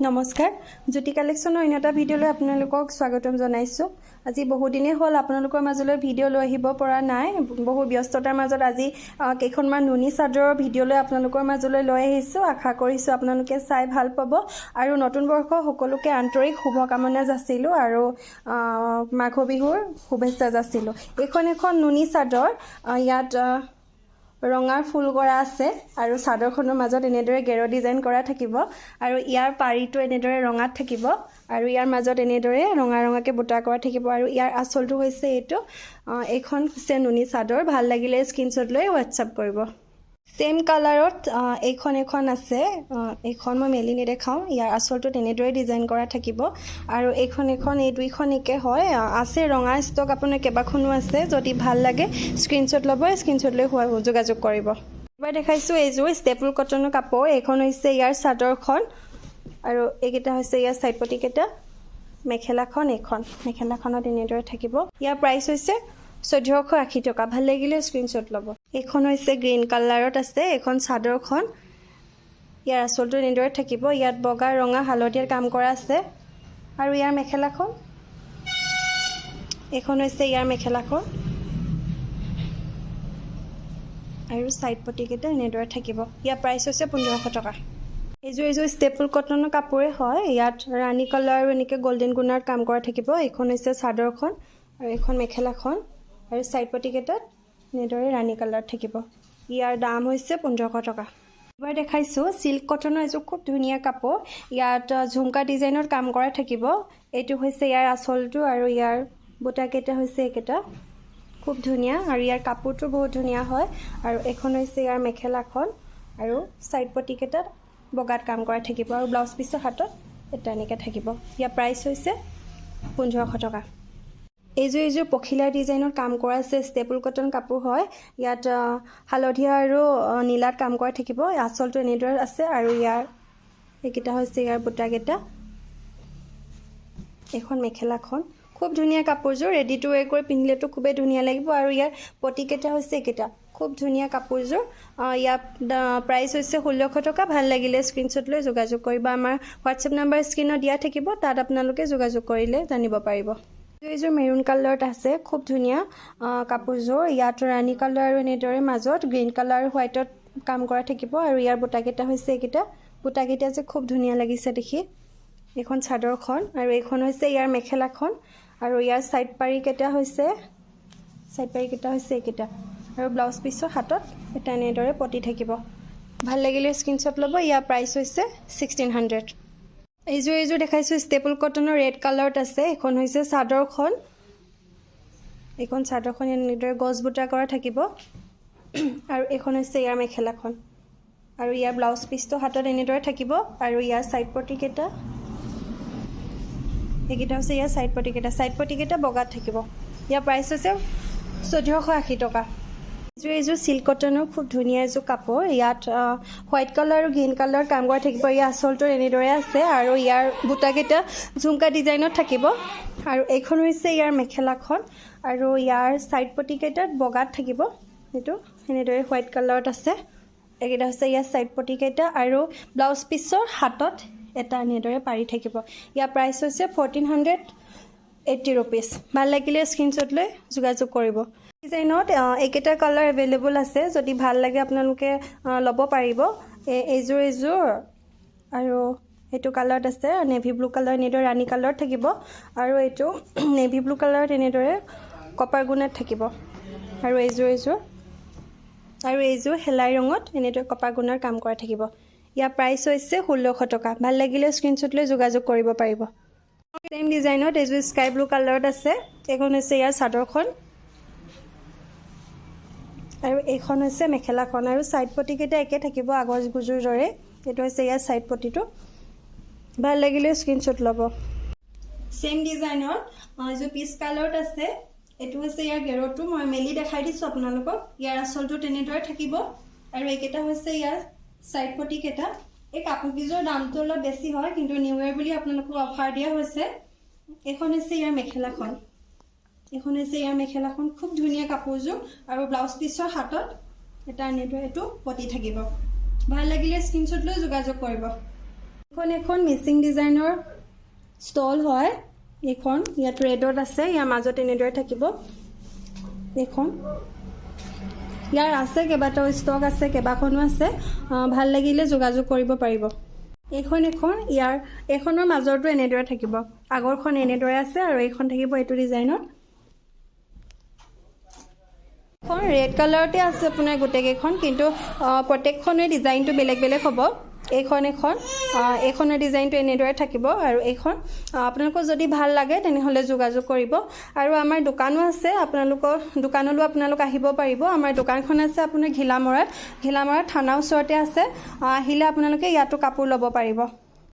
নমস্কাৰ জ্যোতি কালেকশ্যনৰ অন্য এটা ভিডিঅ'লৈ আপোনালোকক স্বাগতম জনাইছোঁ। আজি বহু দিনেই হ'ল আপোনালোকৰ মাজলৈ ভিডিঅ' লৈ আহিব পৰা নাই। বহু ব্যস্ততাৰ মাজত আজি কেইখনমান নুনি চাদৰৰ ভিডিঅ'লৈ আপোনালোকৰ মাজলৈ লৈ আহিছোঁ। আশা কৰিছোঁ আপোনালোকে চাই ভাল পাব আৰু নতুন বৰ্ষ সকলোকে আন্তৰিক শুভকামনা যাচিলোঁ আৰু মাঘ বিহুৰ শুভেচ্ছা যাচিলোঁ। এইখন এখন নুনি চাদৰ, ইয়াত ৰঙাৰ ফুল কৰা আছে আৰু চাদৰখনৰ মাজত এনেদৰে গেৰ ডিজাইন কৰা থাকিব আৰু ইয়াৰ পাৰীটো এনেদৰে ৰঙাত থাকিব আৰু ইয়াৰ মাজত এনেদৰে ৰঙা ৰঙাকৈ বুটা কৰা থাকিব আৰু ইয়াৰ আঁচলটো হৈছে এইটো। এইখন হৈছে নুনি চাদৰ। ভাল লাগিলে স্ক্ৰীনশ্বট লৈ হোৱাটছআপ কৰিব। সেম কালাৰত এইখন আছে, এইখন মই মেলি নেদেখাওঁ। ইয়াৰ আঁচলটো তেনেদৰে ডিজাইন কৰা থাকিব আৰু এই দুইখন একে হয়। আছে ৰঙা ষ্টক আপোনাৰ কেইবাখনো আছে। যদি ভাল লাগে স্ক্ৰীনশ্বট ল'ব, স্ক্ৰীনশ্বট লৈ যোগাযোগ কৰিব। এবাৰ দেখাইছোঁ এইযোৰ ষ্টেপুল কটনৰ কাপোৰ। এইখন হৈছে ইয়াৰ চাদৰখন আৰু এইকেইটা হৈছে ইয়াৰ ছাইড পটিকেইটা। মেখেলাখন মেখেলাখনত এনেদৰে থাকিব। ইয়াৰ প্ৰাইচ হৈছে 1480 টকা। ভাল লাগিলে স্ক্ৰীনশ্বট ল'ব। এইখন হৈছে গ্ৰীণ কালাৰত আছে। এইখন চাদৰখন, ইয়াৰ আঁচলটো এনেদৰে থাকিব। ইয়াত বগা ৰঙা হালধীয়াৰ কাম কৰা আছে আৰু ইয়াৰ মেখেলাখন, এইখন হৈছে ইয়াৰ মেখেলাখন আৰু ছাইড পটিকেইটা এনেদৰে থাকিব। ইয়াৰ প্ৰাইচ হৈছে 1500 টকা। এইযোৰ ষ্টেপুল কটনৰ কাপোৰে হয়। ইয়াত ৰাণী কালাৰ আৰু এনেকৈ গল্ডেন গুণাৰ কাম কৰা থাকিব। এইখন হৈছে চাদৰখন আৰু এইখন মেখেলাখন আৰু ছাইড পটিকেইটাত এনেদৰে ৰাণী কালাৰ থাকিব। ইয়াৰ দাম হৈছে 1500 টকা। এবাৰ দেখাইছোঁ চিল্ক কটনৰ এযোৰ খুব ধুনীয়া কাপোৰ। ইয়াত ঝুমকা ডিজাইনত কাম কৰা থাকিব। এইটো হৈছে ইয়াৰ আঁচলটো আৰু ইয়াৰ বুটাকেইটা হৈছে এইকেইটা। খুব ধুনীয়া আৰু ইয়াৰ কাপোৰটো বহুত ধুনীয়া হয় আৰু এইখন হৈছে ইয়াৰ মেখেলাখন আৰু ছাইড পটিকেইটাত বগাত কাম কৰা থাকিব আৰু ব্লাউজ পিছৰ হাতত এটা এনেকৈ থাকিব। ইয়াৰ প্ৰাইচ হৈছে 1500 টকা। এইযোৰ পখিলা ডিজাইনত কাম কৰা আছে। ষ্টেপুল কটন কাপোৰ হয়। ইয়াত হালধীয়া আৰু নীলাত কাম কৰা থাকিব। আঁচলটো এনেদৰে আছে আৰু এইকেইটা হৈছে ইয়াৰ বুটাকেইটা। এইখন মেখেলাখন খুব ধুনীয়া কাপোৰযোৰ। ৰেডি টু ৱেৰ কৰি পিন্ধিলেতো খুবেই ধুনীয়া লাগিব আৰু ইয়াৰ পটিকেইটা হৈছে এইকেইটা। খুব ধুনীয়া কাপোৰযোৰ। ইয়াৰ প্ৰাইচ হৈছে 1600 টকা। ভাল লাগিলে স্ক্ৰীনশ্বট লৈ যোগাযোগ কৰিব। আমাৰ হোৱাটছএপ নাম্বাৰ স্ক্ৰীনত দিয়া থাকিব, তাত আপোনালোকে যোগাযোগ কৰিলে জানিব পাৰিব। এইযোৰ মেৰুন কালাৰত আছে। খুব ধুনীয়া কাপোৰযোৰ। ইয়াত ৰাণী কালাৰ আৰু এনেদৰে মাজত গ্ৰীণ কালাৰ আৰু হোৱাইটত কাম কৰা থাকিব আৰু ইয়াৰ বুটাকেইটা হৈছে এইকেইটা। বুটাকেইটা যে খুব ধুনীয়া লাগিছে দেখি। এইখন চাদৰখন আৰু এইখন হৈছে ইয়াৰ মেখেলাখন আৰু ইয়াৰ ছাইড পাৰীকেইটা হৈছে এইকেইটা আৰু ব্লাউজ পিছৰ হাতত এটা এনেদৰে পতি থাকিব। ভাল লাগিলে স্ক্ৰীনশ্বট ল'ব। ইয়াৰ প্ৰাইচ হৈছে 1600। এইযোৰ দেখাইছোঁ ষ্টেপুল কটনৰ ৰেড কালাৰত আছে। এইখন হৈছে চাদৰখন। এইখন চাদৰখন এনেদৰে গছ বুটা কৰা থাকিব আৰু এইখন হৈছে ইয়াৰ মেখেলাখন আৰু ইয়াৰ ব্লাউজ পিছটো হাতত এনেদৰে থাকিব আৰু ইয়াৰ ছাইড পটিকেইটা, এইকেইটা হৈছে ইয়াৰ ছাইড পটিকেইটা বগাত থাকিব। ইয়াৰ প্ৰাইচ হৈছে 1480 টকা। এইযোৰ চিল্ক কটনৰ খুব ধুনীয়া এযোৰ কাপোৰ। ইয়াত হোৱাইট কালাৰ আৰু গ্ৰীণ কালাৰ কাম কৰা থাকিব। ইয়াৰ আঁচলটো এনেদৰে আছে আৰু ইয়াৰ বুটাকেইটা ঝুমকা ডিজাইনত থাকিব আৰু এইখন হৈছে ইয়াৰ মেখেলাখন আৰু ইয়াৰ ছাইড পটিকেইটাত বগাত থাকিব। এইটো এনেদৰে হোৱাইট কালাৰত আছে। এইকেইটা হৈছে ইয়াৰ ছাইড পটিকেইটা আৰু ব্লাউজ পিছৰ হাতত এটা এনেদৰে পাৰি থাকিব। ইয়াৰ প্ৰাইচ হৈছে 1480 ৰুপিজ। ভাল লাগিলে স্ক্ৰীনশ্বট লৈ যোগাযোগ কৰিব। ডিজাইনত এইকেইটা কালাৰ এভেইলেবল আছে। যদি ভাল লাগে আপোনালোকে ল'ব পাৰিব। এইযোৰ আৰু এইটো কালাৰত আছে নেভি ব্লু কালাৰ, এনেদৰে ৰাণী কালাৰত থাকিব আৰু এইটো নেভি ব্লু কালাৰত এনেদৰে কপাৰ গুণাত থাকিব আৰু এইযোৰ শেলাই ৰঙত এনেদৰে কপাৰ গুণাৰ কাম কৰা থাকিব। ইয়াৰ প্ৰাইচ হৈছে 1600 টকা। ভাল লাগিলে স্ক্ৰীনশ্বট লৈ যোগাযোগ কৰিব পাৰিব। চেম ডিজাইনত এইযোৰ স্কাই ব্লু কালাৰত আছে। এইখন হৈছে ইয়াৰ চাদৰখন আৰু এইখন হৈছে মেখেলাখন আৰু ছাইড পটিকেইটা একে থাকিব আগৰ গুজোৰ দৰে। এইটো হৈছে ইয়াৰ ছাইড পটিটো। ভাল লাগিলে স্ক্ৰীনশ্বট ল'ব। চেম ডিজাইনত এইযোৰ পিচ কালাৰত আছে। এইটো হৈছে ইয়াৰ গেৰটো। মই মেলি দেখাই দিছোঁ আপোনালোকক। ইয়াৰ আঁচলটো তেনেদৰে থাকিব আৰু এইকেইটা হৈছে ইয়াৰ ছাইড পটিকেইটা। এই কাপোৰকেইযোৰ দামটো অলপ বেছি হয়, কিন্তু নিউ ইয়েৰ বুলি আপোনালোকক অফাৰ দিয়া হৈছে। এইখন হৈছে ইয়াৰ মেখেলাখন। খুব ধুনীয়া কাপোৰযোৰ আৰু ব্লাউজ পিছৰ হাতত এটা এনেদৰে এইটো পতি থাকিব। ভাল লাগিলে স্ক্ৰীনশ্বট লৈ যোগাযোগ কৰিব। এখন মিচিং ডিজাইনৰ ষ্টল হয় এখন ইয়াত ৰেডত আছে ইয়াৰ মাজত এনেদৰে থাকিব এখন ইয়াৰ আছে কেইবাটাও ষ্টক আছে কেইবাখনো আছে ভাল লাগিলে যোগাযোগ কৰিব পাৰিব এখন ইয়াৰ এখনৰ মাজৰটো এনেদৰে থাকিব আগৰখন এনেদৰে আছে আৰু এইখন থাকিব এইটো ডিজাইনত এখন ৰেড কালাৰতে আছে আপোনাৰ গোটেইকেইখন কিন্তু প্ৰত্যেকখনে ডিজাইনটো বেলেগ বেলেগ হ'ব এইখনৰ ডিজাইনটো এনেদৰে থাকিব আৰু এইখন আপোনালোকৰ যদি ভাল লাগে তেনেহ'লে যোগাযোগ কৰিব আৰু আমাৰ দোকানো আছে আপোনালোকৰ দোকানলৈ আপোনালোক আহিব পাৰিব আমাৰ দোকানখন আছে আপোনাৰ ঘিলামৰাত থানাৰ ওচৰতে আছে আহিলে আপোনালোকে ইয়াতো কাপোৰ ল'ব পাৰিব